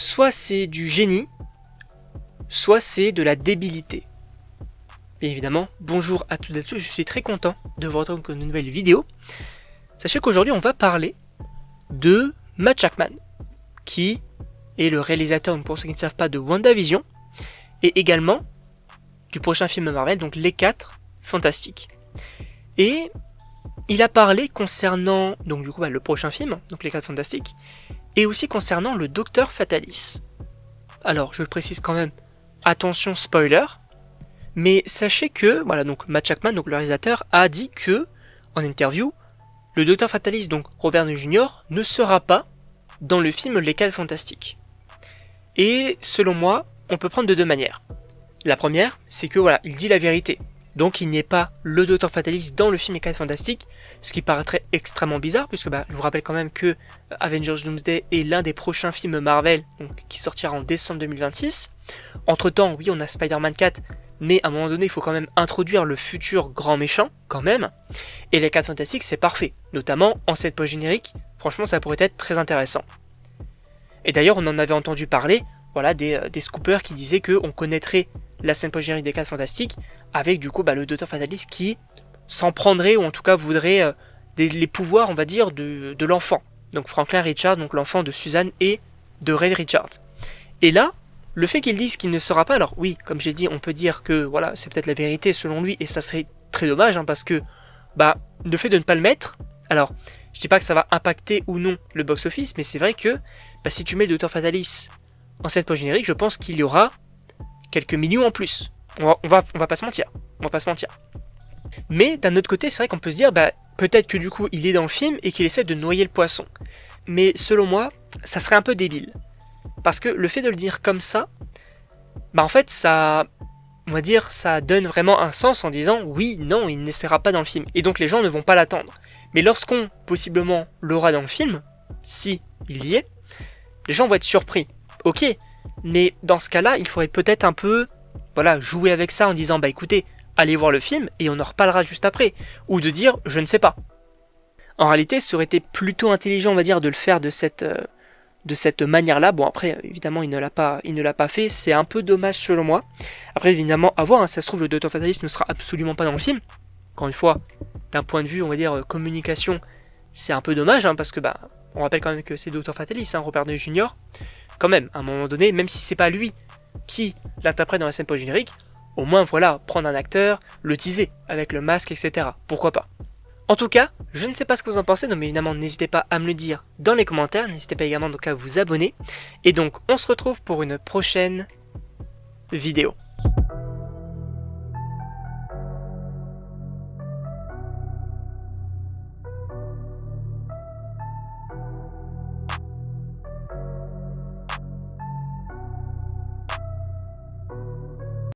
soit c'est du génie, soit c'est de la débilité. Bien évidemment, bonjour à toutes et à tous, je suis très content de vous retrouver pour une nouvelle vidéo. Sachez qu'aujourd'hui on va parler de Matt Shakman, qui est le réalisateur, pour ceux qui ne savent pas, de WandaVision, et également du prochain film Marvel, donc Les 4 Fantastiques. Et il a parlé concernant donc du coup le prochain film, donc Les 4 Fantastiques, et aussi concernant le Docteur Fatalis. Alors je le précise quand même, attention spoiler, mais sachez que voilà, donc Matt Shakman, donc le réalisateur, a dit que en interview, le Docteur Fatalis, donc Robert Downey Jr., ne sera pas dans le film Les 4 Fantastiques. Et selon moi, on peut prendre de deux manières. La première, c'est que voilà, il dit la vérité. Donc il n'est pas le Docteur Fatalis dans le film Les 4 Fantastiques, ce qui paraîtrait extrêmement bizarre, puisque je vous rappelle quand même que Avengers Doomsday est l'un des prochains films Marvel, donc, qui sortira en décembre 2026. Entre temps, oui, on a Spider-Man 4, mais à un moment donné, il faut quand même introduire le futur grand méchant, quand même. Et Les 4 Fantastiques, c'est parfait, notamment en cette post-générique, franchement ça pourrait être très intéressant. Et d'ailleurs, on en avait entendu parler, voilà, des scoopers qui disaient qu'on connaîtrait la scène post-générique des 4 Fantastiques, avec du coup le Docteur Fatalis qui s'en prendrait, ou en tout cas voudrait les pouvoirs, on va dire, de l'enfant. Donc Franklin Richards, donc l'enfant de Suzanne et de Reed Richards. Et là, le fait qu'ils disent qu'il ne sera pas, alors oui, comme j'ai dit, on peut dire que voilà, c'est peut-être la vérité selon lui, et ça serait très dommage, parce que le fait de ne pas le mettre, alors je dis pas que ça va impacter ou non le box-office, mais c'est vrai que si tu mets le Docteur Fatalis en scène post-générique, je pense qu'il y aura quelques millions en plus. On va pas se mentir. Mais d'un autre côté, c'est vrai qu'on peut se dire, peut-être que du coup, il est dans le film et qu'il essaie de noyer le poisson. Mais selon moi, ça serait un peu débile. Parce que le fait de le dire comme ça, en fait, ça, on va dire, ça donne vraiment un sens en disant, oui, non, il ne sera pas dans le film. Et donc les gens ne vont pas l'attendre. Mais lorsqu'on, possiblement, l'aura dans le film, si il y est, les gens vont être surpris. Ok, mais dans ce cas-là, il faudrait peut-être un peu jouer avec ça en disant écoutez, allez voir le film et on en reparlera juste après. Ou de dire je ne sais pas. En réalité, ça aurait été plutôt intelligent, on va dire, de le faire de cette manière-là. Bon, après, évidemment, il ne l'a pas fait. C'est un peu dommage selon moi. Après, évidemment, à voir, ça se trouve, le Docteur Fatalis ne sera absolument pas dans le film. Encore une fois, d'un point de vue, on va dire, communication, c'est un peu dommage, parce que on rappelle quand même que c'est Docteur Fatalis, Robert Downey Jr. Quand même, à un moment donné, même si c'est pas lui qui l'interprète dans la scène post-générique, au moins prendre un acteur, le teaser avec le masque, etc. Pourquoi pas. En tout cas, je ne sais pas ce que vous en pensez, donc évidemment n'hésitez pas à me le dire dans les commentaires, n'hésitez pas également donc à vous abonner, et donc on se retrouve pour une prochaine vidéo.